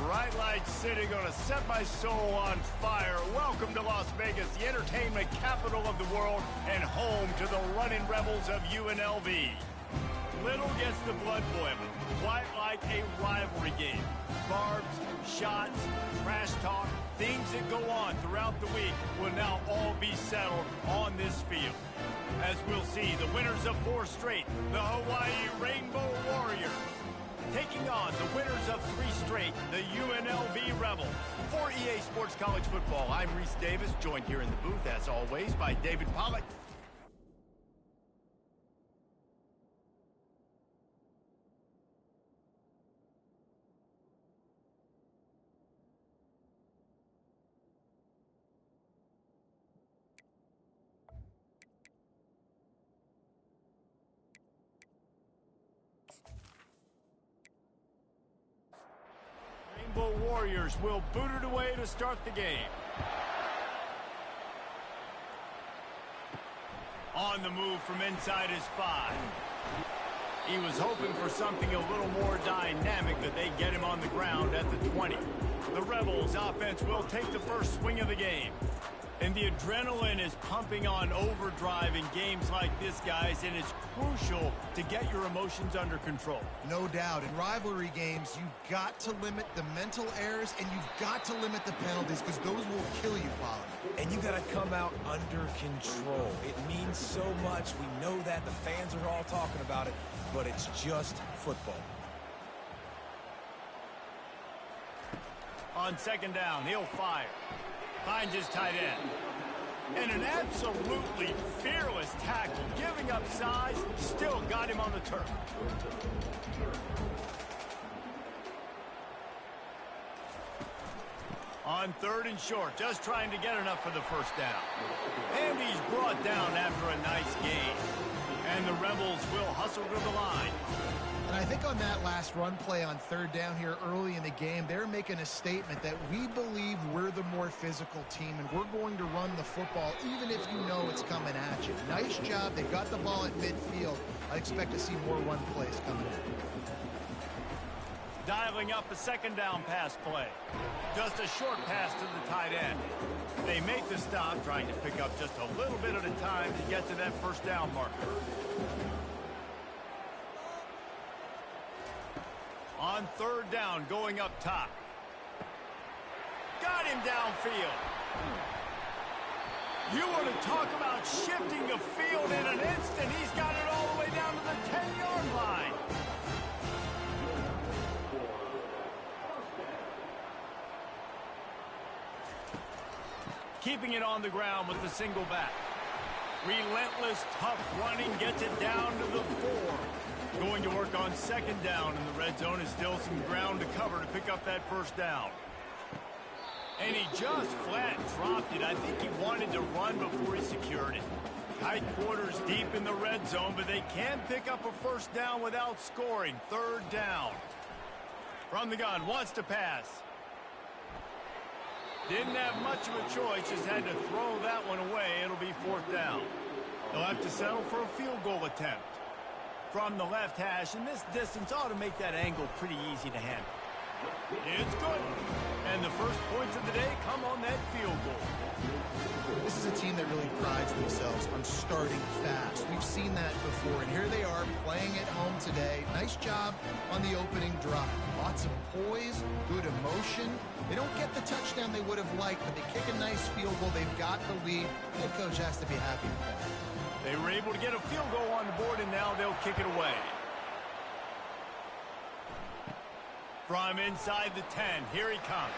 Bright lights city, gonna set my soul on fire. Welcome to Las Vegas, the entertainment capital of the world and home to the running rebels of UNLV. Little gets the blood boiling, quite like a rivalry game. Barbs, shots, trash talk, things that go on throughout the week will now all be settled on this field. As we'll see, the winners of 4 straight, the Hawaii Rainbow Warriors, taking on the winners of 3 straight, the UNLV Rebels. For EA Sports College Football, I'm Reese Davis, joined here in the booth, as always, by David Pollack. Rainbow Warriors will boot it away to start the game. On the move from inside his 5. He was hoping for something a little more dynamic, but they get him on the ground at the 20. The Rebels offense will take the first swing of the game. And the adrenaline is pumping on overdrive in games like this, guys, and it's crucial to get your emotions under control. No doubt. In rivalry games, you've got to limit the mental errors, and you've got to limit the penalties, because those will kill you, Pollard. And you got to come out under control. It means so much. We know that. The fans are all talking about it, but it's just football. On second down, he'll fire. Finds his tight end. And an absolutely fearless tackle, giving up size, still got him on the turf. On 3rd and short, just trying to get enough for the first down. And he's brought down after a nice gain. And the Rebels will hustle to the line. And I think on that last run play on 3rd down here early in the game, they're making a statement that we believe we're the more physical team, and we're going to run the football even if you know it's coming at you. Nice job. They got the ball at midfield. I expect to see more run plays coming in. Dialing up a 2nd down pass play. Just a short pass to the tight end. They make the stop, trying to pick up just a little bit at a time to get to that 1st down marker. On 3rd down, going up top. Got him downfield. You want to talk about shifting the field in an instant. He's got it all the way down to the 10-yard line. Keeping it on the ground with the single back. Relentless, tough running gets it down to the 4. Going to work on 2nd down, and the red zone is still some ground to cover to pick up that 1st down. And he just flat dropped it. I think he wanted to run before he secured it. Tight quarters deep in the red zone, but they can pick up a 1st down without scoring. 3rd down. From the gun, wants to pass. Didn't have much of a choice, just had to throw that one away. It'll be 4th down. They'll have to settle for a field goal attempt. From the left hash, and this distance ought to make that angle pretty easy to handle. It's good. And the first points of the day come on that field goal. This is a team that really prides themselves on starting fast. We've seen that before, and here they are playing at home today. Nice job on the opening drive. Lots of poise, good emotion. They don't get the touchdown they would have liked, but they kick a nice field goal. They've got the lead. Head coach has to be happy with that. They were able to get a field goal on the board, and now they'll kick it away. From inside the 10, here he comes.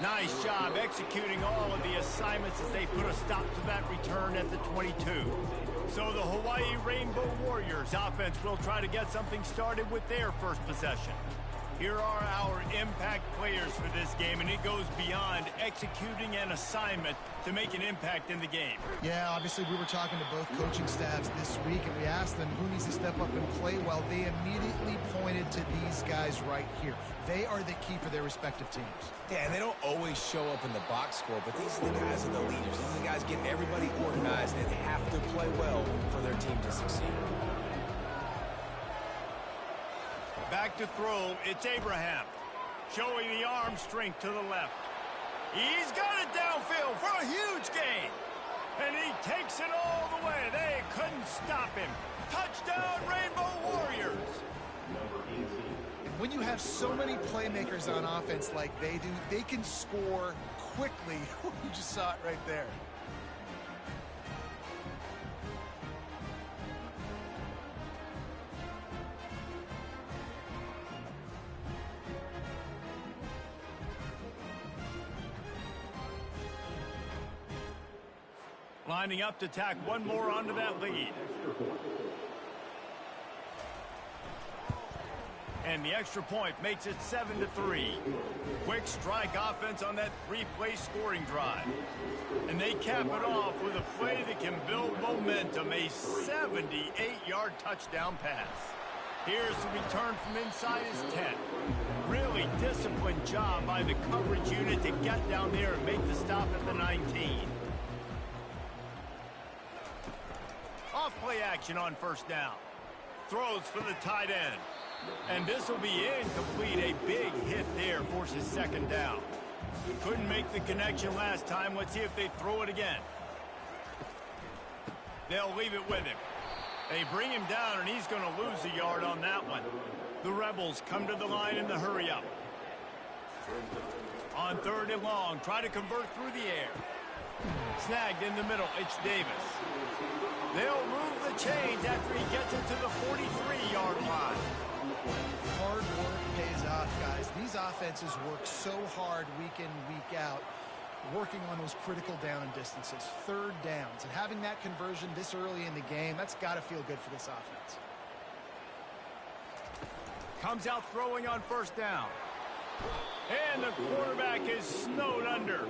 Nice job executing all of the assignments as they put a stop to that return at the 22. So the Hawaii Rainbow Warriors offense will try to get something started with their first possession. Here are our impact players for this game, and it goes beyond executing an assignment to make an impact in the game. Yeah, obviously we were talking to both coaching staffs this week, and we asked them who needs to step up and play well. They immediately pointed to these guys right here. They are the key for their respective teams. Yeah, and they don't always show up in the box score, but these are the guys that are the leaders. These are the guys getting everybody organized and have to play well for their team to succeed. Back to throw, it's Abraham. Showing the arm strength to the left. He's got it downfield for a huge gain. And he takes it all the way. They couldn't stop him. Touchdown, Rainbow Warriors. When you have so many playmakers on offense like they do, they can score quickly. You just saw it right there. Lining up to tack one more onto that lead. And the extra point makes it 7-3. Quick strike offense on that three-play scoring drive. And they cap it off with a play that can build momentum, a 78-yard touchdown pass. Here's the return from inside his 10. Really disciplined job by the coverage unit to get down there and make the stop at the 19. Off play action on first down. Throws for the tight end. And this will be incomplete. A big hit there forces second down. Couldn't make the connection last time. Let's see if they throw it again. They'll leave it with him. They bring him down, and he's going to lose a yard on that one. The Rebels come to the line in the hurry-up. On third and long, try to convert through the air. Snagged in the middle, it's Davis. They'll move the chains after he gets it to the 43-yard line. Hard work pays off, guys. These offenses work so hard week in, week out, working on those critical down distances, third downs, and having that conversion this early in the game, that's got to feel good for this offense. Comes out throwing on first down. And the quarterback is snowed under.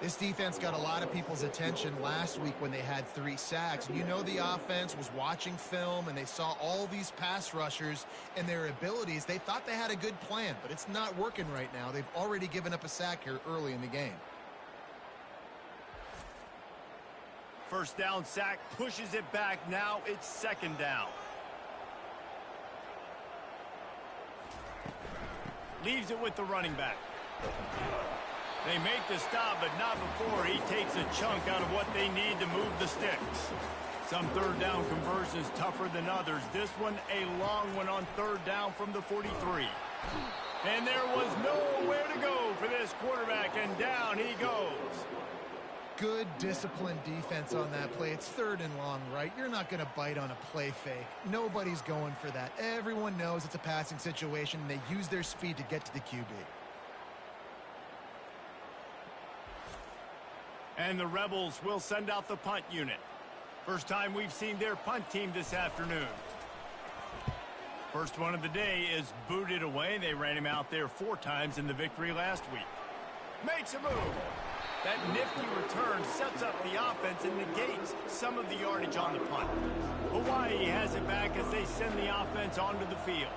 This defense got a lot of people's attention last week when they had 3 sacks. You know the offense was watching film, and they saw all these pass rushers and their abilities. They thought they had a good plan, but it's not working right now. They've already given up a sack here early in the game. First down sack, pushes it back. Now it's second down. Leaves it with the running back. They make the stop, but not before he takes a chunk out of what they need to move the sticks. Some third down conversions tougher than others. This one, a long one on third down from the 43. And there was nowhere to go for this quarterback, and down he goes. Good disciplined defense on that play. It's third and long, right? You're not going to bite on a play fake. Nobody's going for that. Everyone knows it's a passing situation, and they use their speed to get to the QB. And the Rebels will send out the punt unit. First time we've seen their punt team this afternoon. First one of the day is booted away. They ran him out there 4 times in the victory last week. Makes a move. That nifty return sets up the offense and negates some of the yardage on the punt. Hawaii has it back as they send the offense onto the field.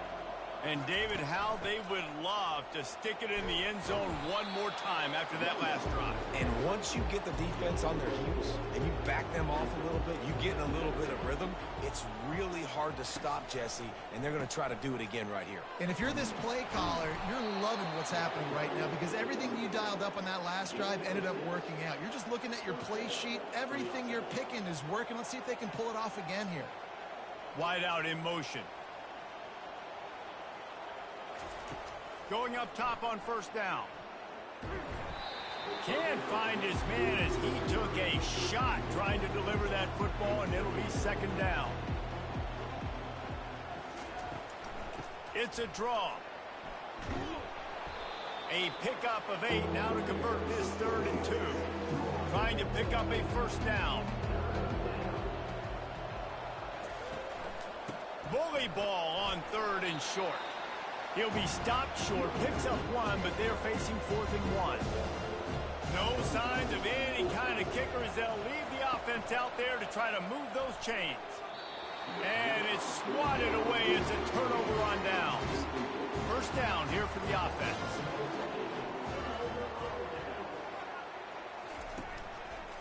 And David, how they would love to stick it in the end zone one more time after that last drive. And once you get the defense on their heels and you back them off a little bit, you get in a little bit of rhythm, it's really hard to stop, Jesse, and they're going to try to do it again right here. And if you're this play caller, you're loving what's happening right now because everything you dialed up on that last drive ended up working out. You're just looking at your play sheet. Everything you're picking is working. Let's see if they can pull it off again here. Wide out in motion. Going up top on first down. Can't find his man as he took a shot trying to deliver that football, and it'll be second down. It's a draw. A pickup of 8 now to convert this 3rd and 2. Trying to pick up a first down. Bully ball on 3rd and short. He'll be stopped short, picks up 1, but they're facing 4th and 1. No signs of any kind of kicker as they'll leave the offense out there to try to move those chains. And it's swatted away. It's a turnover on downs. First down here for the offense.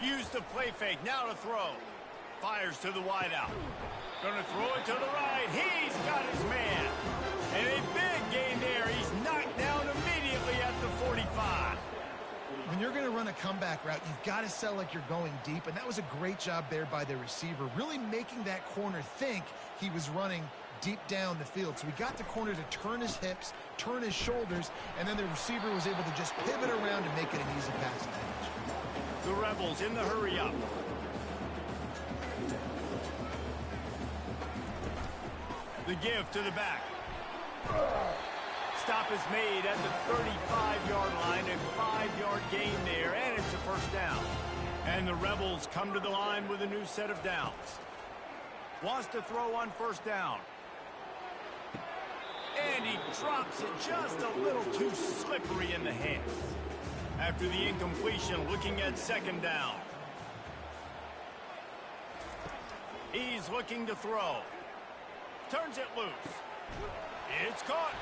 Use the play fake, now to throw. Fires to the wideout. Gonna throw it to the right. He's got his man. And a big gain there. He's knocked down to When you're going to run a comeback route, you've got to sell like you're going deep, and that was a great job there by the receiver, really making that corner think he was running deep down the field. So he got the corner to turn his hips, turn his shoulders, and then the receiver was able to just pivot around and make it an easy pass. The Rebels in the hurry up. The give to the back. Stop is made at the 35-yard line, a 5-yard gain there, and it's a first down. And the Rebels come to the line with a new set of downs. Wants to throw on first down. And he drops it just a little too slippery in the hands. After the incompletion, looking at second down. He's looking to throw. Turns it loose. It's caught.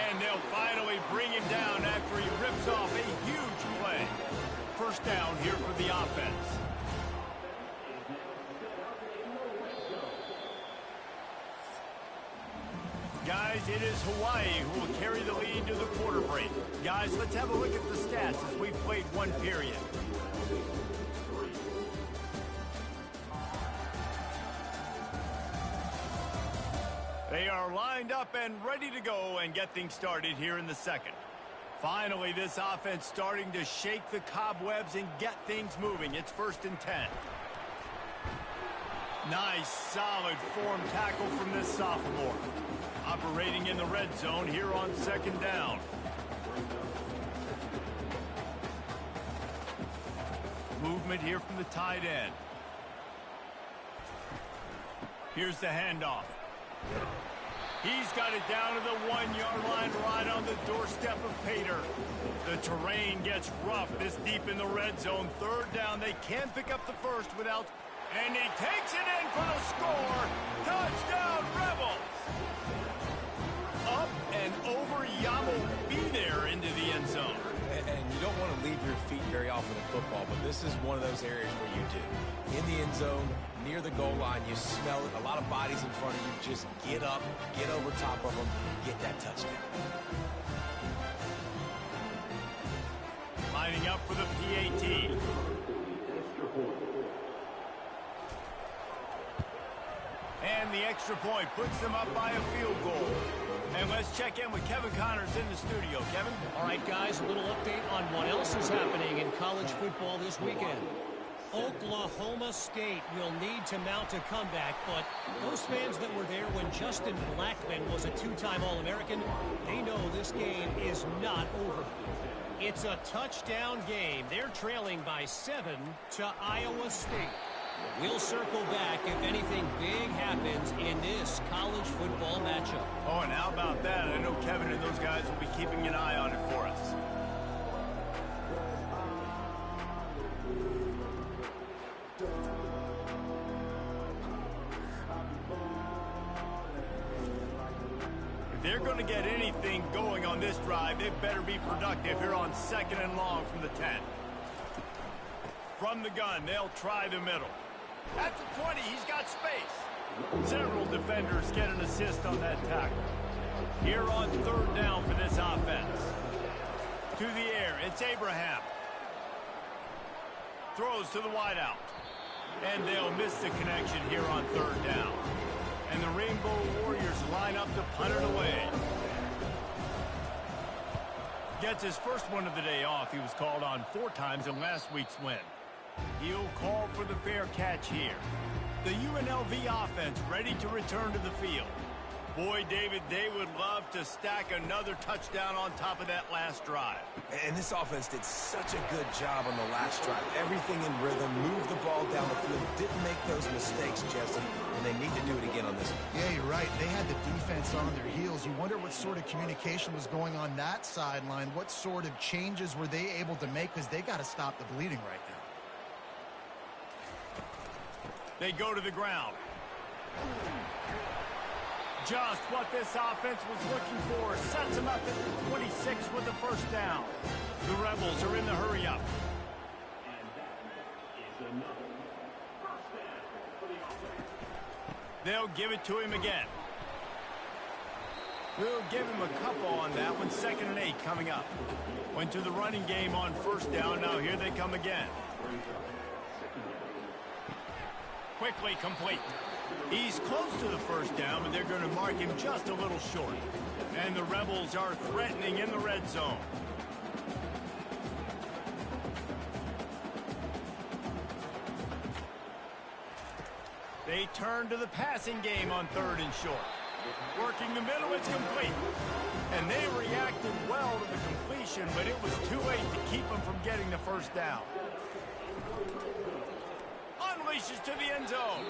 And they'll finally bring him down after he rips off a huge play. First down here for the offense. Guys, it is Hawaii who will carry the lead to the quarter break. Guys, let's have a look at the stats as we've played one period. They are lined up and ready to go and get things started here in the second. Finally, this offense starting to shake the cobwebs and get things moving. It's 1st and 10. Nice, solid form tackle from this sophomore. Operating in the red zone here on second down. Movement here from the tight end. Here's the handoff. He's got it down to the 1-yard line right on the doorstep of Pater. The terrain gets rough this deep in the red zone. Third down, they can pick up the first without... And he takes it in for the score. Touchdown, Rebels! Up and over, Yamo be there into the end zone. And you don't want to leave your feet very often in football, but this is one of those areas where you do. In the end zone, near the goal line, you smell it. A lot of bodies in front of you. Just get up, get over top of them, get that touchdown. Lining up for the PAT. And the extra point puts them up by a field goal. And let's check in with Kevin Connors in the studio. Kevin? All right, guys, a little update on what else is happening in college football this weekend. Oklahoma State will need to mount a comeback, but those fans that were there when Justin Blackmon was a two-time All-American, they know this game is not over. It's a touchdown game. They're trailing by 7 to Iowa State. We'll circle back if anything big happens in this college football matchup. Oh, and how about that? I know Kevin and those guys will be keeping an eye on it for us. If they're going to get anything going on this drive, they better be productive here on 2nd and long from the 10. From the gun, they'll try the middle. At the 20, he's got space. Several defenders get an assist on that tackle. Here on 3rd down for this offense. To the air, it's Abraham. Throws to the wideout. And they'll miss the connection here on 3rd down. And the Rainbow Warriors line up to punt it away. Gets his first one of the day off. He was called on 4 times in last week's win. He'll call for the fair catch here. The UNLV offense ready to return to the field. Boy, David, they would love to stack another touchdown on top of that last drive. And this offense did such a good job on the last drive. Everything in rhythm, moved the ball down the field, didn't make those mistakes, Jesse, and they need to do it again on this one. Yeah, you're right. They had the defense on their heels. You wonder what sort of communication was going on that sideline. What sort of changes were they able to make, because they got to stop the bleeding right now. They go to the ground. Just what this offense was looking for. Sets them up at the 26 with the first down. The Rebels are in the hurry-up. They'll give it to him again. We'll give him a couple on that one. 2nd and 8 coming up. Went to the running game on 1st down. Now here they come again. Quickly complete. He's close to the 1st down, but they're going to mark him just a little short. And the Rebels are threatening in the red zone. They turn to the passing game on 3rd and short. Working the middle, it's complete. And they reacted well to the completion, but it was too late to keep them from getting the 1st down. Unleashes to the end zone.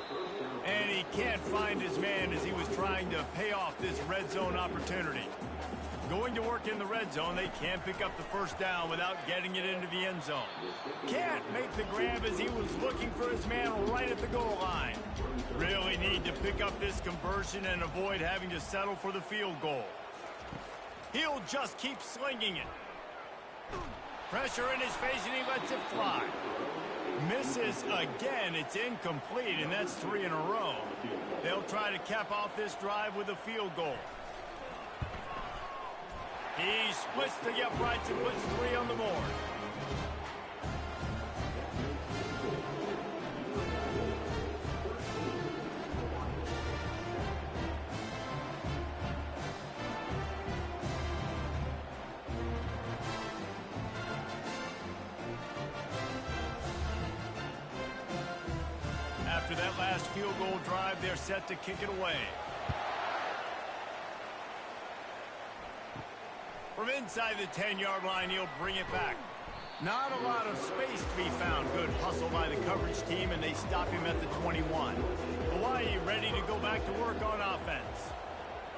And he can't find his man as he was trying to pay off this red zone opportunity. Going to work in the red zone, they can't pick up the 1st down without getting it into the end zone. Can't make the grab as he was looking for his man right at the goal line. Really need to pick up this conversion and avoid having to settle for the field goal. He'll just keep slinging it. Pressure in his face and he lets it fly. Misses again. It's incomplete, and that's 3 in a row. They'll try to cap off this drive with a field goal. He splits the uprights and puts 3 on the board. After that last field goal drive, they're set to kick it away. From inside the 10-yard line, he'll bring it back. Not a lot of space to be found. Good hustle by the coverage team, and they stop him at the 21. Hawaii ready to go back to work on offense.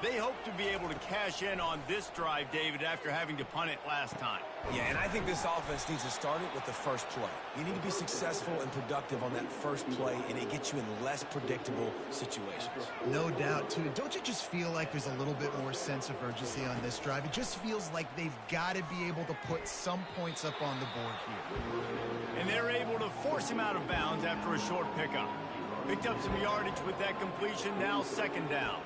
They hope to be able to cash in on this drive, David, after having to punt it last time. Yeah, and I think this offense needs to start it with the first play. You need to be successful and productive on that first play, and it gets you in less predictable situations. No doubt, too. Don't you just feel like there's a little bit more sense of urgency on this drive? It just feels like they've got to be able to put some points up on the board here. And they're able to force him out of bounds after a short pickup. Picked up some yardage with that completion, now 2nd down.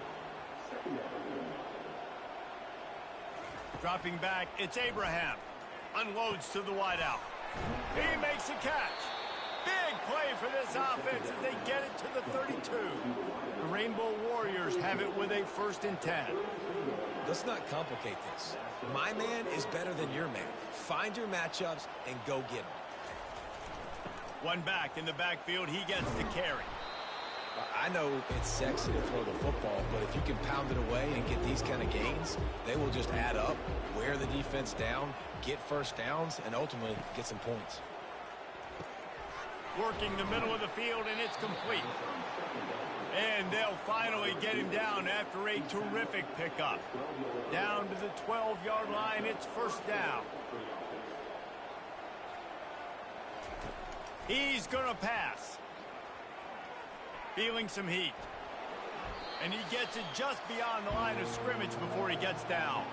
Dropping back, it's Abraham. Unloads to the wideout. He makes a catch. Big play for this offense as they get it to the 32. The Rainbow Warriors have it with a 1st and 10. Let's not complicate this. My man is better than your man. Find your matchups and go get them. One back in the backfield, he gets the carry. I know it's sexy to throw the football, but if you can pound it away and get these kind of gains, they will just add up, wear the defense down, get 1st downs, and ultimately get some points. Working the middle of the field, and it's complete. And they'll finally get him down after a terrific pickup. Down to the 12-yard line, it's 1st down. He's going to pass. Feeling some heat. And he gets it just beyond the line of scrimmage before he gets down.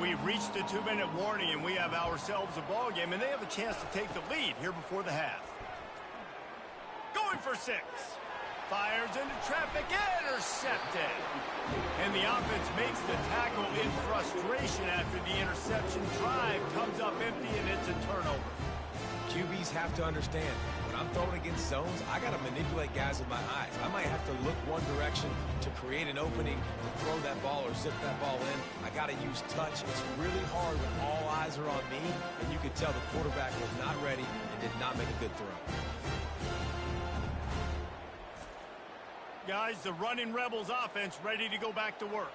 We've reached the 2-minute warning, and we have ourselves a ball game, and they have a chance to take the lead here before the half. Going for 6. Fires into traffic, intercepted. And the offense makes the tackle in frustration after the interception. Drive comes up empty, and it's a turnover. QBs have to understand, when I'm throwing against zones, I got to manipulate guys with my eyes. I might have to look one direction to create an opening, to throw that ball or zip that ball in. I got to use touch. It's really hard when all eyes are on me, and you could tell the quarterback was not ready and did not make a good throw. Guys, the running Rebels offense ready to go back to work.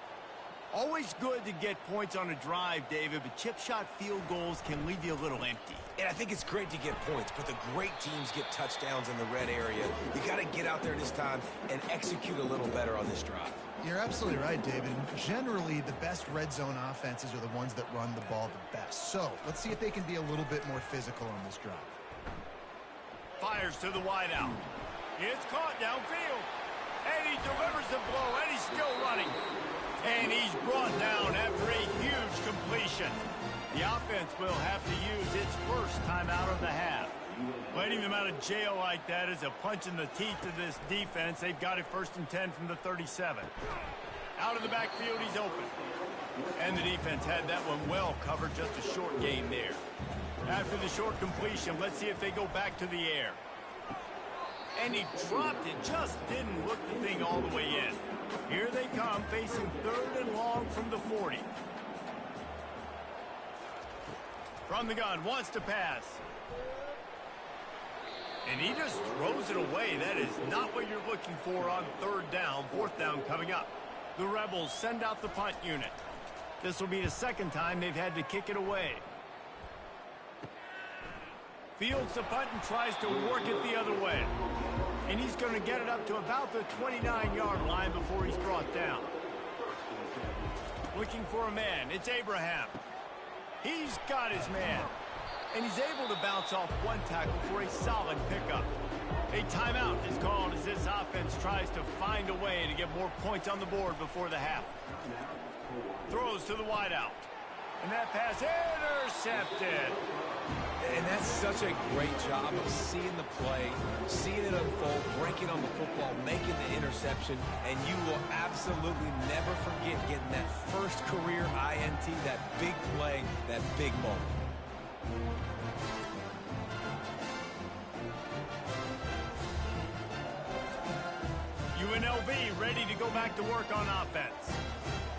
Always good to get points on a drive, David, but chip shot field goals can leave you a little empty. And I think it's great to get points, but the great teams get touchdowns in the red area. You got to get out there this time and execute a little better on this drive. You're absolutely right, David. Generally, the best red zone offenses are the ones that run the ball the best. So let's see if they can be a little bit more physical on this drive. Fires to the wideout. It's caught downfield. And he delivers the blow, and he's still running. And he's brought down after a huge completion. The offense will have to use its 1st timeout of the half. Letting them out of jail like that is a punch in the teeth to this defense. They've got it 1st and 10 from the 37. Out of the backfield, he's open. And the defense had that one well covered, just a short gain there. After the short completion, let's see if they go back to the air. And he dropped it, just didn't look the thing all the way in. Here they come, facing 3rd and long from the 40. From the gun, wants to pass. And he just throws it away. That is not what you're looking for on 3rd down, 4th down coming up. The Rebels send out the punt unit. This will be the 2nd time they've had to kick it away. Fields the punt and tries to work it the other way. And he's going to get it up to about the 29-yard line before he's brought down. Looking for a man. It's Abraham. He's got his man. And he's able to bounce off one tackle for a solid pickup. A timeout is called as this offense tries to find a way to get more points on the board before the half. Throws to the wideout. And that pass intercepted. And that's such a great job of seeing the play, seeing it unfold, breaking on the football, making the interception, and you will absolutely never forget getting that first career INT, that big play, that big moment. UNLV ready to go back to work on offense.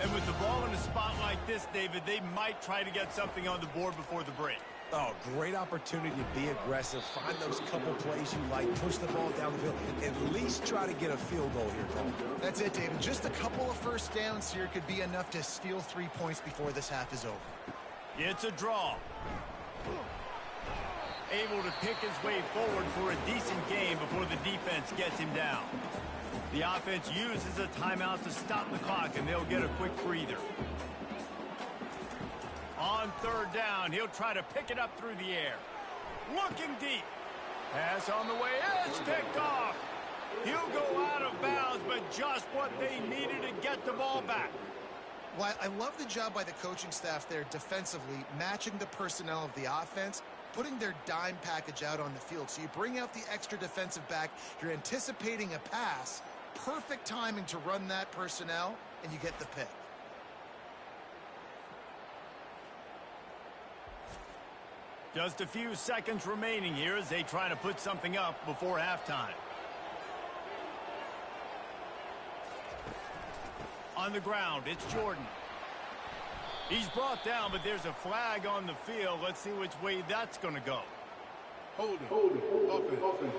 And with the ball in a spot like this, David, they might try to get something on the board before the break. Oh, great opportunity to be aggressive, find those couple plays you like, push the ball down the field, and at least try to get a field goal here, Cole. That's it, David. Just a couple of first downs here could be enough to steal 3 points before this half is over. It's a draw. Able to pick his way forward for a decent game before the defense gets him down. The offense uses a timeout to stop the clock, and they'll get a quick breather. On 3rd down, he'll try to pick it up through the air. Looking deep. Pass on the way. It's picked off. He'll go out of bounds, but just what they needed to get the ball back. Well, I love the job by the coaching staff there defensively, matching the personnel of the offense, putting their dime package out on the field. So you bring out the extra defensive back, you're anticipating a pass, perfect timing to run that personnel, and you get the pick. Just a few seconds remaining here as they try to put something up before halftime. On the ground, it's Jordan. He's brought down, but there's a flag on the field. Let's see which way that's going to go. Hold it. Offense.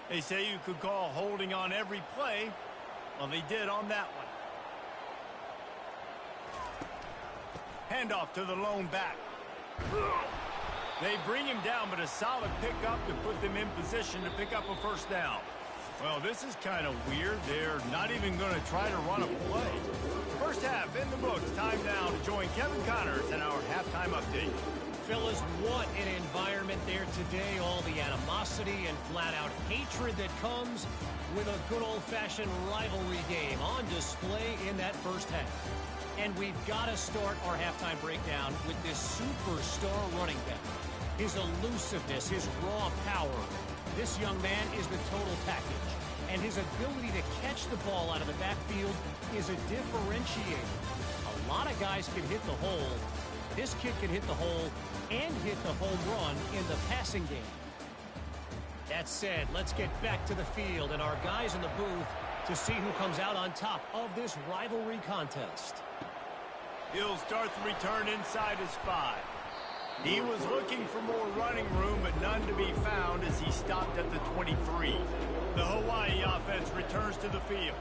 They say you could call holding on every play. Well, they did on that one. Handoff to the lone back. They bring him down, but a solid pickup to put them in position to pick up a first down. Well, this is kind of weird. They're not even going to try to run a play. First half in the books. Time now to join Kevin Connors in our halftime update. Fellas, what an environment there today. All the animosity and flat-out hatred that comes with a good old-fashioned rivalry game on display in that first half. And we've got to start our halftime breakdown with this superstar running back. His elusiveness, his raw power. This young man is the total package. And his ability to catch the ball out of the backfield is a differentiator. A lot of guys can hit the hole. This kid can hit the hole and hit the home run in the passing game. That said, let's get back to the field and our guys in the booth to see who comes out on top of this rivalry contest. He'll start the return inside his 5. He was looking for more running room, but none to be found as he stopped at the 23. The Hawaii offense returns to the field.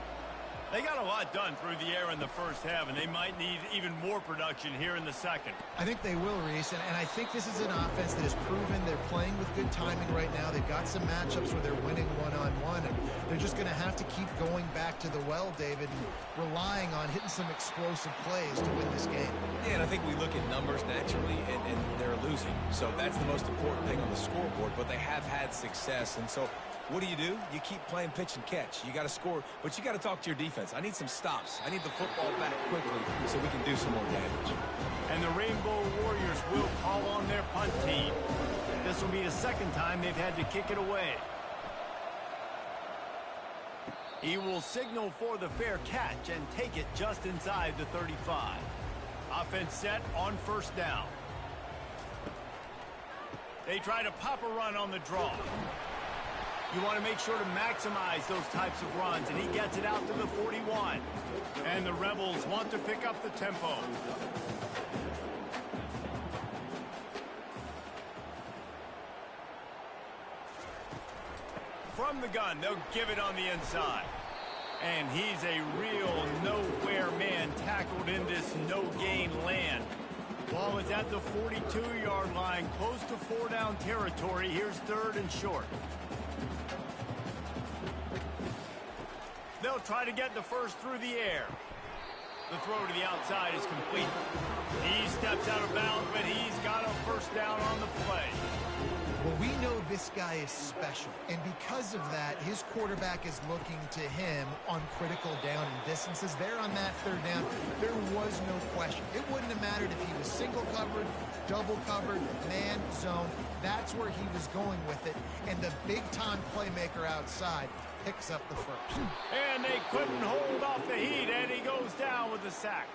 They got a lot done through the air in the first half, and they might need even more production here in the second. I think they will, Reese, and I think this is an offense that has proven they're playing with good timing right now. They've got some matchups where they're winning one-on-one, and they're just going to have to keep going back to the well, David, and relying on hitting some explosive plays to win this game. Yeah, and I think we look at numbers naturally, and they're losing. So that's the most important thing on the scoreboard, but they have had success, and so what do? You keep playing pitch and catch. You got to score, but you got to talk to your defense. I need some stops. I need the football back quickly so we can do some more damage. And the Rainbow Warriors will call on their punt team. This will be the second time they've had to kick it away. He will signal for the fair catch and take it just inside the 35. Offense set on first down. They try to pop a run on the draw. You want to make sure to maximize those types of runs, and he gets it out to the 41. And the Rebels want to pick up the tempo. From the gun, they'll give it on the inside. And he's a real nowhere man tackled in this no-gain land. Ball is at the 42-yard line, close to 4-down territory. Here's 3rd and short. They'll try to get the first through the air. The throw to the outside is complete. He steps out of bounds, but he's got a first down on the play. Well, we know this guy is special, and because of that, his quarterback is looking to him on critical down and distances. There on that 3rd down, there was no question. It wouldn't have mattered if he was single covered, double covered, man, zone. That's where he was going with it, and the big-time playmaker outside picks up the first. And they couldn't hold off the heat, and he goes down with the sack.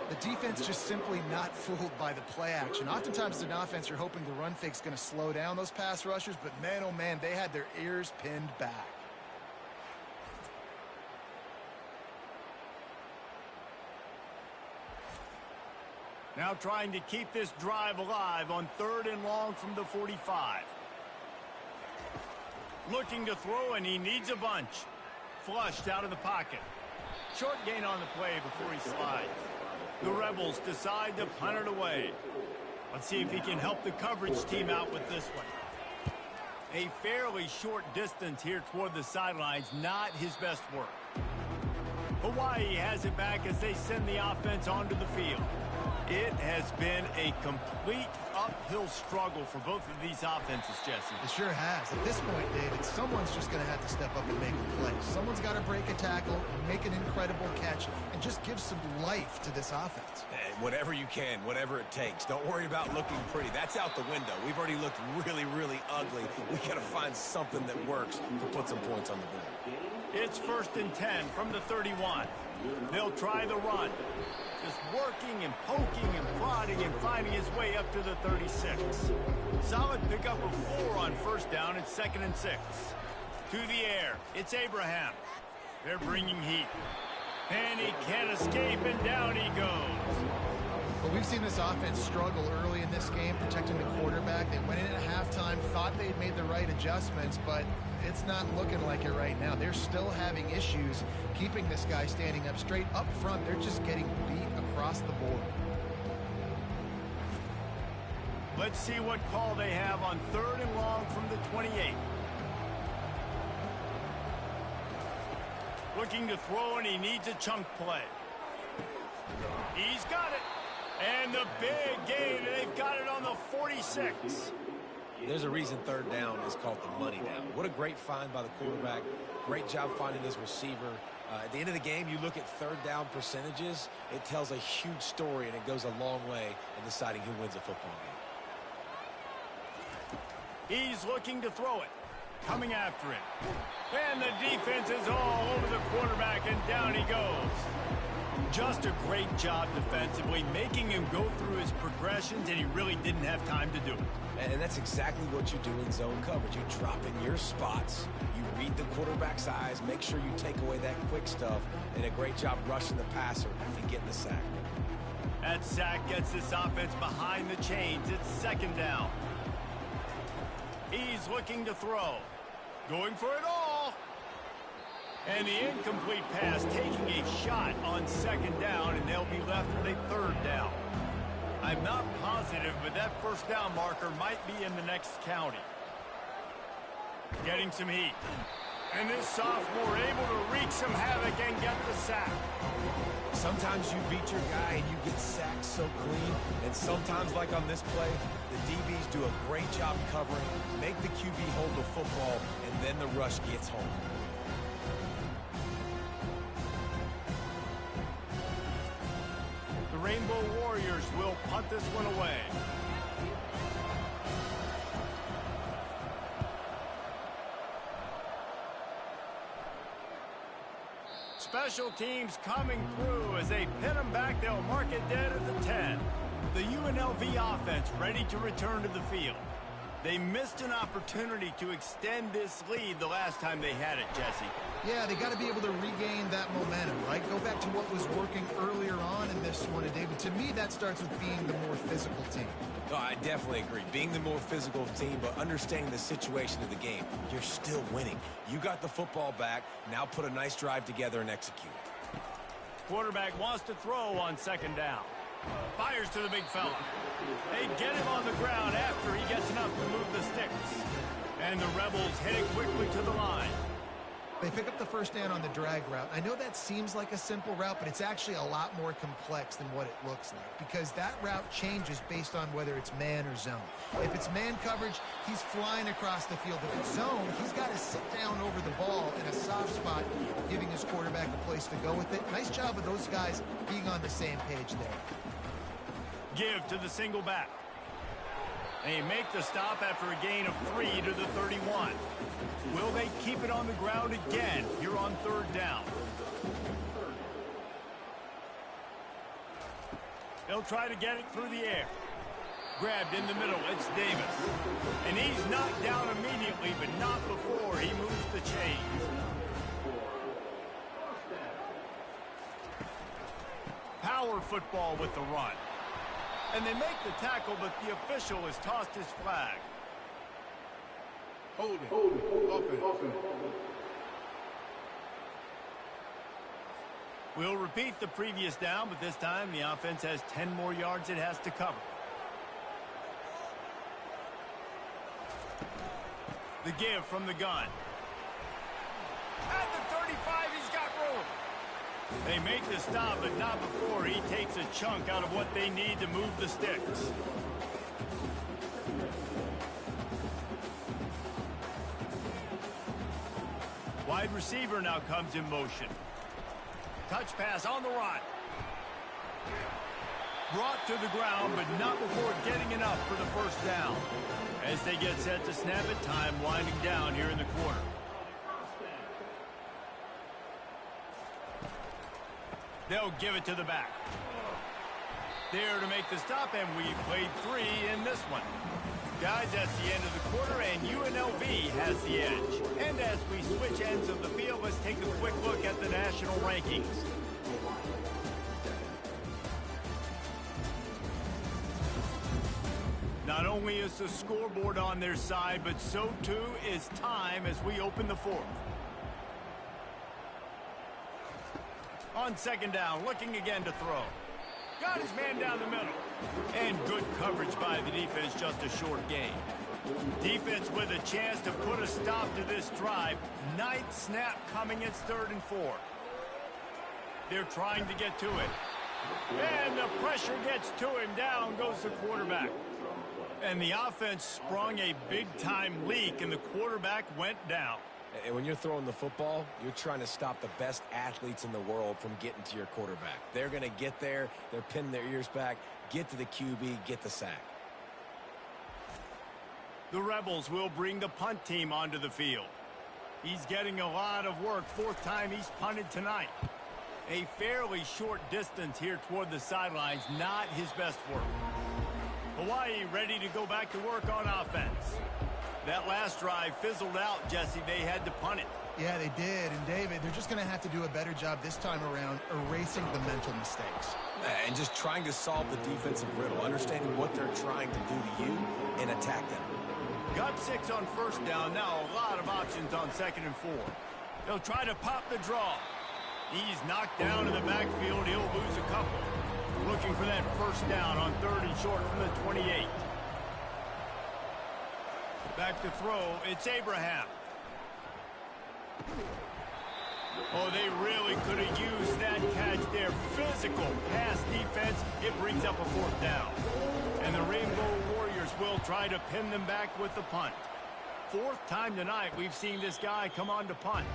The defense just simply not fooled by the play action. Oftentimes as an offense, you're hoping the run fake's going to slow down those pass rushers, but man, oh man, they had their ears pinned back. Now trying to keep this drive alive on 3rd and long from the 45. Looking to throw, and he needs a bunch. Flushed out of the pocket. Short gain on the play before he slides. The Rebels decide to punt it away. Let's see if he can help the coverage team out with this one. A fairly short distance here toward the sidelines, not his best work. Hawaii has it back as they send the offense onto the field. It has been a complete uphill struggle for both of these offenses, Jesse. It sure has. At this point, David, someone's just going to have to step up and make a play. Someone's got to break a tackle, make an incredible catch, and just give some life to this offense. Hey, whatever you can, whatever it takes. Don't worry about looking pretty. That's out the window. We've already looked really, really ugly. We got to find something that works to put some points on the board. It's 1st and 10 from the 31. They'll try the run. Just working and poking and prodding and finding his way up to the 36. Solid pickup of 4 on first down and 2nd and 6. To the air, it's Abraham. They're bringing heat. And he can't escape, and down he goes. Well, we've seen this offense struggle early in this game, protecting the quarterback. They went in at halftime, thought they'd made the right adjustments, but it's not looking like it right now. They're still having issues keeping this guy standing up straight. Up front, they're just getting beat across the board. Let's see what call they have on 3rd and long from the 28. Looking to throw, and he needs a chunk play. He's got it. And the big gain, they've got it on the 46. There's a reason 3rd down is called the money down. What a great find by the quarterback. Great job finding his receiver. At the end of the game, you look at 3rd down percentages. It tells a huge story, and it goes a long way in deciding who wins a football game. He's looking to throw it. Coming after him. And the defense is all over the quarterback, and down he goes. Just a great job defensively, making him go through his progressions, and he really didn't have time to do it. And that's exactly what you do in zone coverage. You drop in your spots, you read the quarterback's eyes, make sure you take away that quick stuff, and a great job rushing the passer and getting the sack. That sack gets this offense behind the chains. It's 2nd down. He's looking to throw. Going for it all. And the incomplete pass, taking a shot on 2nd down, and they'll be left with a 3rd down. I'm not positive, but that 1st down marker might be in the next county. Getting some heat. And this sophomore able to wreak some havoc and get the sack. Sometimes you beat your guy and you get sacked so clean, and sometimes, like on this play, the DBs do a great job covering, make the QB hold the football, and then the rush gets home. The Rainbow Warriors will punt this one away. Special teams coming through. As they pin them back, they'll mark it dead at the 10. The UNLV offense ready to return to the field. They missed an opportunity to extend this lead the last time they had it, Jesse. Yeah, they got to be able to regain that momentum, right? Go back to what was working earlier on in this one. And, David, to me, that starts with being the more physical team. No, I definitely agree. Being the more physical team, but understanding the situation of the game. You're still winning. You got the football back. Now put a nice drive together and execute. Quarterback wants to throw on second down. Fires to the big fella. They get him on the ground after he gets enough to move the sticks. And the Rebels heading quickly to the line. They pick up the first down on the drag route. I know that seems like a simple route, but it's actually a lot more complex than what it looks like, because that route changes based on whether it's man or zone. If it's man coverage, he's flying across the field. If it's zone, he's got to sit down over the ball in a soft spot, giving his quarterback a place to go with it. Nice job of those guys being on the same page there. Give to the single back. They make the stop after a gain of 3 to the 31. Will they keep it on the ground again here on third down? They'll try to get it through the air. Grabbed in the middle, it's Davis. And he's knocked down immediately, but not before he moves the chains. Power football with the run. And they make the tackle, but the official has tossed his flag. Holding. Offense. We'll repeat the previous down, but this time the offense has 10 more yards it has to cover. The give from the gun. At the 35, he's got room. They make the stop, but not before he takes a chunk out of what they need to move the sticks. Wide receiver now comes in motion. Touch pass on the run. Brought to the ground, but not before getting enough for the first down. As they get set to snap it, time winding down here in the quarter. They'll give it to the back. There to make the stop, and we played 3 in this one. Guys, that's the end of the quarter, and UNLV has the edge. And as we switch ends of the field, let's take a quick look at the national rankings. Not only is the scoreboard on their side, but so too is time as we open the fourth. On second down, looking again to throw. Got his man down the middle. And good coverage by the defense, just a short gain. Defense with a chance to put a stop to this drive. Ninth snap coming, it's 3rd and 4. They're trying to get to it. And the pressure gets to him. Down goes the quarterback. And the offense sprung a big-time leak, and the quarterback went down. And when you're throwing the football, you're trying to stop the best athletes in the world from getting to your quarterback. They're going to get there. They're pinning their ears back, get to the QB, get the sack. The Rebels will bring the punt team onto the field. He's getting a lot of work. 4th time he's punted tonight. A fairly short distance here toward the sidelines. Not his best work. Hawaii ready to go back to work on offense. That last drive fizzled out, Jesse. They had to punt it. Yeah, they did. And, David, they're just going to have to do a better job this time around erasing the mental mistakes. And just trying to solve the defensive riddle, understanding what they're trying to do to you and attack them. Got 6 on first down. Now a lot of options on 2nd and 4. They'll try to pop the draw. He's knocked down in the backfield. He'll lose a couple. Looking for that first down on 3rd and short from the 28. Back to throw, it's Abraham. Oh, they really could have used that catch there. Physical pass defense, it brings up a 4th down. And the Rainbow Warriors will try to pin them back with the punt. 4th time tonight we've seen this guy come on to punt.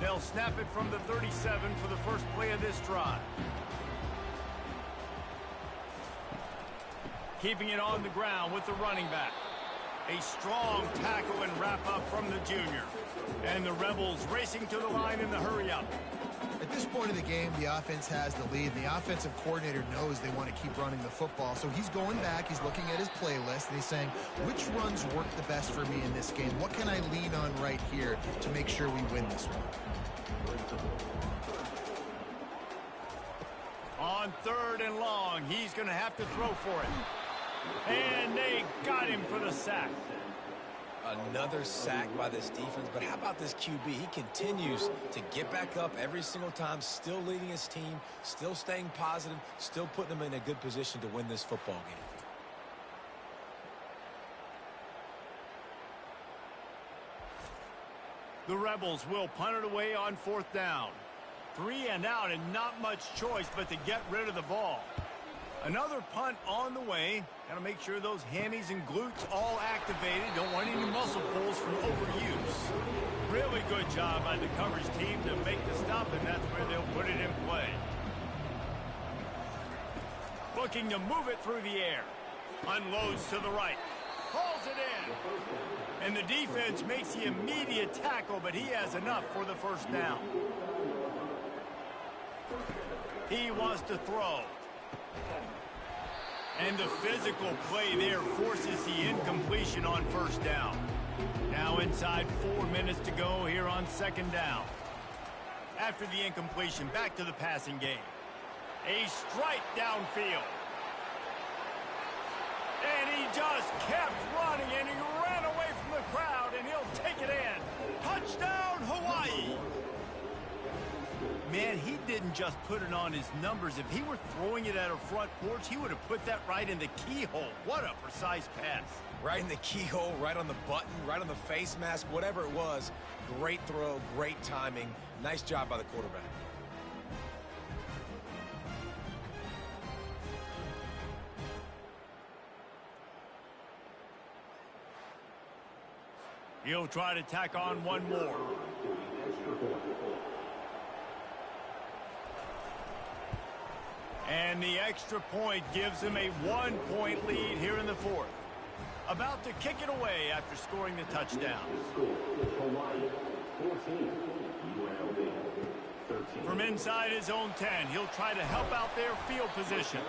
They'll snap it from the 37 for the first play of this drive. Keeping it on the ground with the running back. A strong tackle and wrap-up from the junior. And the Rebels racing to the line in the hurry-up. At this point of the game, the offense has the lead, and the offensive coordinator knows they want to keep running the football. So he's going back, he's looking at his playlist, and he's saying, which runs work the best for me in this game? What can I lean on right here to make sure we win this one? On 3rd and long, he's going to have to throw for it. And they got him for the sack. Another sack by this defense, but how about this QB? He continues to get back up every single time, still leading his team, still staying positive, still putting them in a good position to win this football game. The Rebels will punt it away on 4th down. 3 and out and not much choice but to get rid of the ball. Another punt on the way. Got to make sure those hammies and glutes all activated. Don't want any muscle pulls from overuse. Really good job by the coverage team to make the stop, and that's where they'll put it in play. Looking to move it through the air. Unloads to the right. Hauls it in. And the defense makes the immediate tackle, but he has enough for the 1st down. He wants to throw. And the physical play there forces the incompletion on 1st down. Now inside 4 minutes to go here on 2nd down. After the incompletion, back to the passing game. A strike downfield. And he just kept running, and he ran away from the crowd, and he'll take it in. Touchdown, Hawaii! Man, he didn't just put it on his numbers. If he were throwing it at a front porch, he would have put that right in the keyhole. What a precise pass. Right in the keyhole, right on the button, right on the face mask, whatever it was. Great throw, great timing. Nice job by the quarterback. He'll try to tack on one more. And the extra point gives him a 1-point lead here in the 4th. About to kick it away after scoring the touchdown. From inside his own 10, he'll try to help out their field position.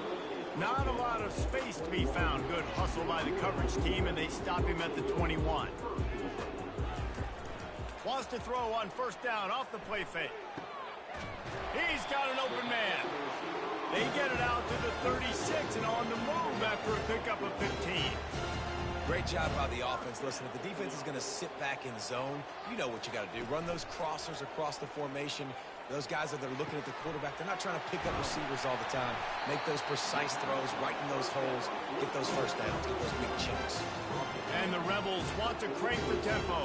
Not a lot of space to be found. Good hustle by the coverage team, and they stop him at the 21. Wants to throw on 1st down off the play fake. He's got an open man. They get it out to the 36 and on the move after a pickup of 15. Great job by the offense. Listen, if the defense is going to sit back in zone, you know what you got to do. Run those crossers across the formation. Those guys that are looking at the quarterback, they're not trying to pick up receivers all the time. Make those precise throws right in those holes. Get those 1st downs. Get those big chunks. And the Rebels want to crank the tempo.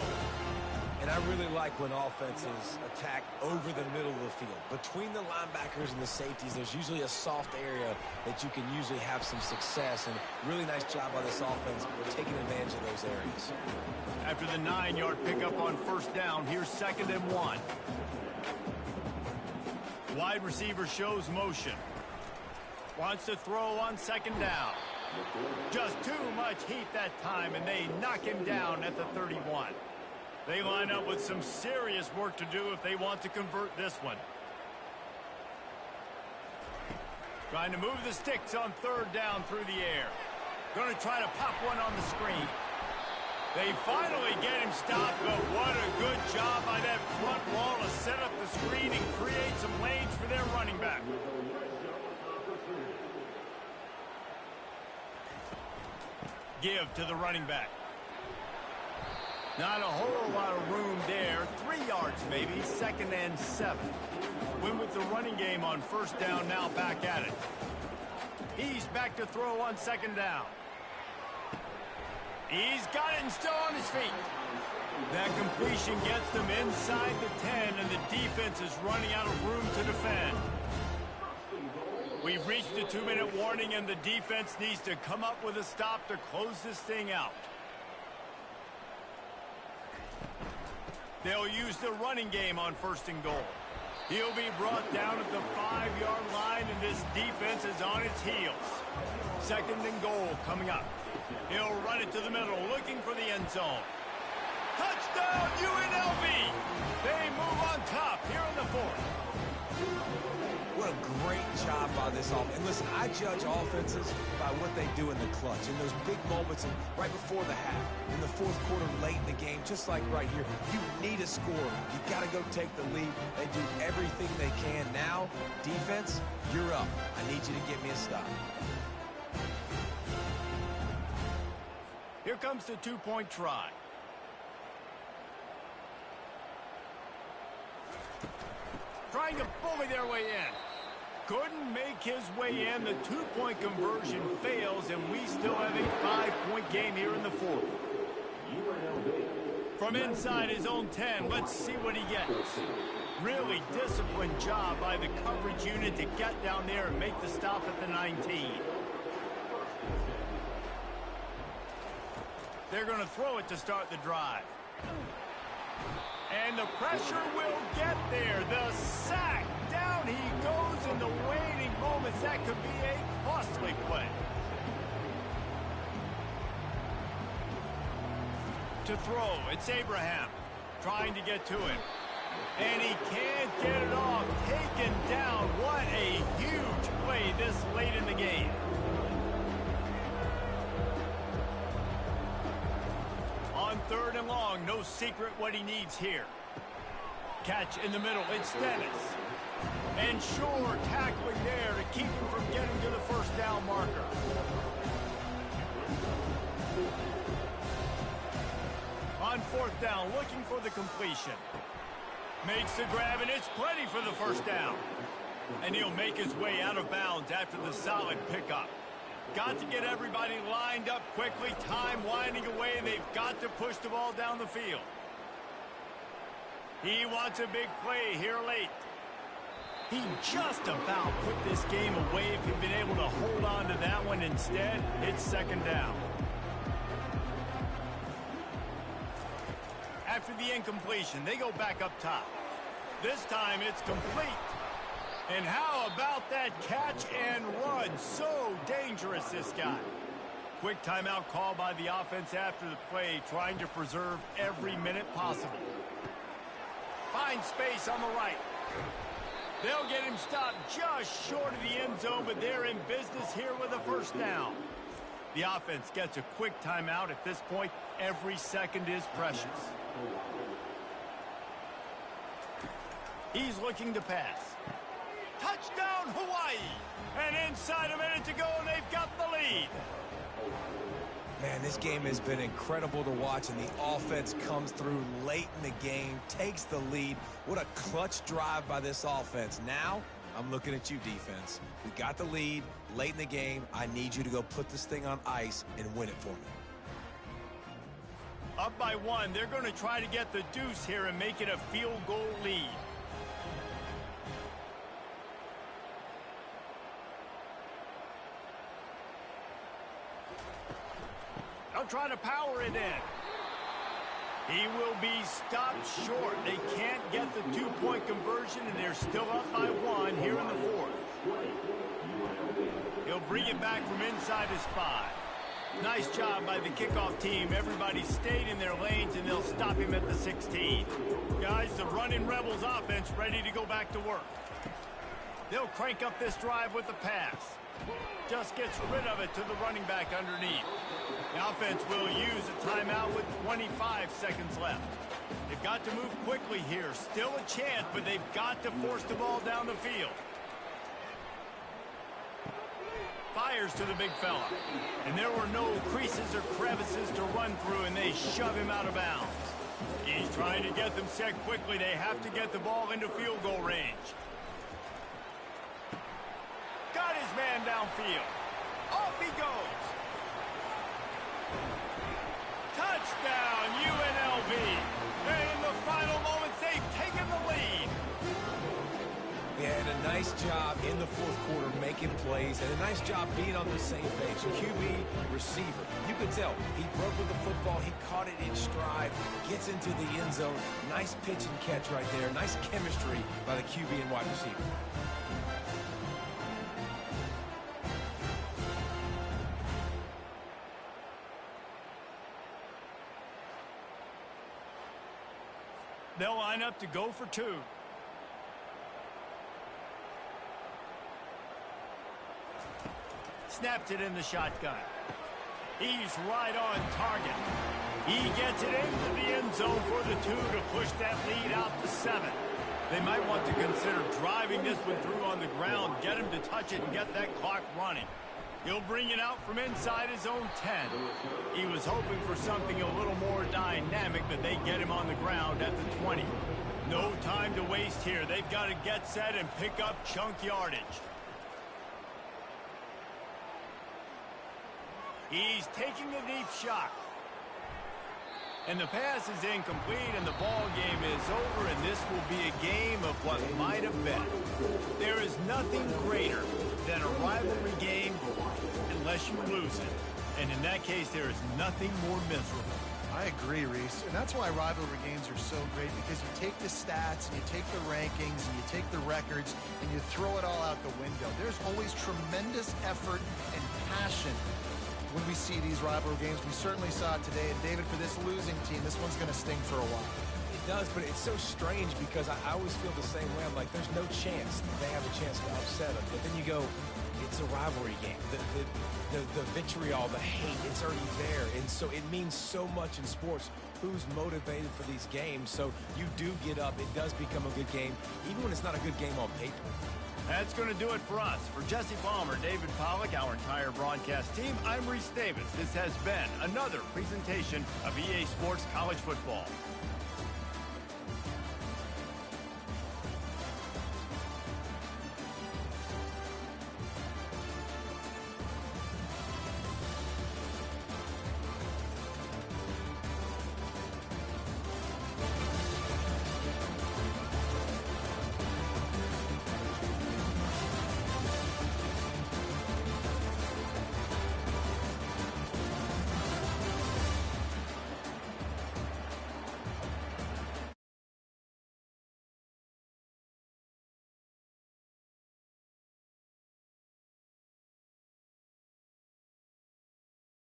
And I really like when offenses attack over the middle of the field. Between the linebackers and the safeties, there's usually a soft area that you can usually have some success. And really nice job by this offense for taking advantage of those areas. After the 9-yard pickup on 1st down, here's 2nd and 1. Wide receiver shows motion. Wants to throw on 2nd down. Just too much heat that time, and they knock him down at the 31. They line up with some serious work to do if they want to convert this one. Trying to move the sticks on 3rd down through the air. Going to try to pop one on the screen. They finally get him stopped, but what a good job by that front wall to set up the screen and create some lanes for their running back. Give to the running back. Not a whole lot of room there. 3 yards maybe, 2nd and 7. Win with the running game on 1st down, now back at it. He's back to throw on 2nd down. He's got it and still on his feet. That completion gets them inside the 10, and the defense is running out of room to defend. We've reached the 2-minute warning, and the defense needs to come up with a stop to close this thing out. They'll use the running game on 1st and goal. He'll be brought down at the 5-yard line, and this defense is on its heels. 2nd and goal coming up. He'll run it to the middle, looking for the end zone. Touchdown, UNLV! They move on top here in the fourth. What a great job by this offense. And listen, I judge offenses by what they do in the clutch, in those big moments and right before the half, in the fourth quarter, late in the game, just like right here. You need a score. You got to go take the lead. They do everything they can. Now, defense, you're up. I need you to get me a stop. Here comes the two-point try. Trying to bully their way in. Couldn't make his way in. The two-point conversion fails, and we still have a 5-point game here in the fourth. From inside his own 10, let's see what he gets. Really disciplined job by the coverage unit to get down there and make the stop at the 19. They're going to throw it to start the drive. And the pressure will get there. The sack. Down he goes in the waiting moments. That could be a costly play. To throw, it's Abraham trying to get to it. And he can't get it off. Taken down. What a huge play this late in the game. On 3rd and long, no secret what he needs here. Catch in the middle, it's Dennis. And Shore tackling there to keep him from getting to the first down marker. On 4th down, looking for the completion. Makes the grab, and it's plenty for the first down. And he'll make his way out of bounds after the solid pickup. Got to get everybody lined up quickly. Time winding away, and they've got to push the ball down the field. He wants a big play here late. He just about put this game away if he'd been able to hold on to that one. Instead, it's 2nd down. After the incompletion, they go back up top. This time it's complete. And how about that catch and run? So dangerous, this guy. Quick timeout call by the offense after the play, trying to preserve every minute possible. Finds space on the right. They'll get him stopped just short of the end zone, but they're in business here with a first down. The offense gets a quick timeout. At this point, every second is precious. He's looking to pass. Touchdown, Hawaii! And inside a minute to go, and they've got the lead. Man, this game has been incredible to watch, and the offense comes through late in the game, takes the lead. What a clutch drive by this offense. Now, I'm looking at you, defense. We got the lead late in the game. I need you to go put this thing on ice and win it for me. Up by 1, they're going to try to get the deuce here and make it a field goal lead. They'll try to power it in. He will be stopped short. They can't get the two-point conversion, and they're still up by 1 here in the fourth. He'll bring it back from inside his 5. Nice job by the kickoff team. Everybody stayed in their lanes, and they'll stop him at the 16. Guys, the running Rebels offense ready to go back to work. They'll crank up this drive with the pass. Just gets rid of it to the running back underneath. The offense will use a timeout with 25 seconds left. They've got to move quickly here. Still a chance, but they've got to force the ball down the field. Fires to the big fella. And there were no creases or crevices to run through, and they shove him out of bounds. He's trying to get them set quickly. They have to get the ball into field goal range. Got his man downfield. Off he goes. Touchdown, UNLV. And in the final moments, they've taken the lead. They had a nice job in the fourth quarter making plays and a nice job being on the same page. QB, receiver. You could tell he broke with the football. He caught it in stride, gets into the end zone. Nice pitch and catch right there. Nice chemistry by the QB and wide receiver. They'll line up to go for two. Snapped it in the shotgun. He's right on target. He gets it into the end zone for the two to push that lead out to 7. They might want to consider driving this one through on the ground, get him to touch it and get that clock running. He'll bring it out from inside his own 10. He was hoping for something a little more dynamic, but they get him on the ground at the 20. No time to waste here. They've got to get set and pick up chunk yardage. He's taking a deep shot. And the pass is incomplete, and the ball game is over, and this will be a game of what might have been. There is nothing greater than a rivalry game unless you lose it. And in that case, there is nothing more miserable. I agree, Reese. And that's why rivalry games are so great, because you take the stats and you take the rankings and you take the records and you throw it all out the window. There's always tremendous effort and passion when we see these rivalry games. We certainly saw it today. And David, for this losing team, this one's going to sting for a while. It does, but it's so strange because I always feel the same way. I'm like, there's no chance that they have a chance to upset them. But then you go, it's a rivalry game. The vitriol, the hate, it's already there. And so it means so much in sports. Who's motivated for these games? So you do get up. It does become a good game, even when it's not a good game on paper. That's going to do it for us. For Jesse Palmer, David Pollack, our entire broadcast team, I'm Reese Davis. This has been another presentation of EA Sports College Football.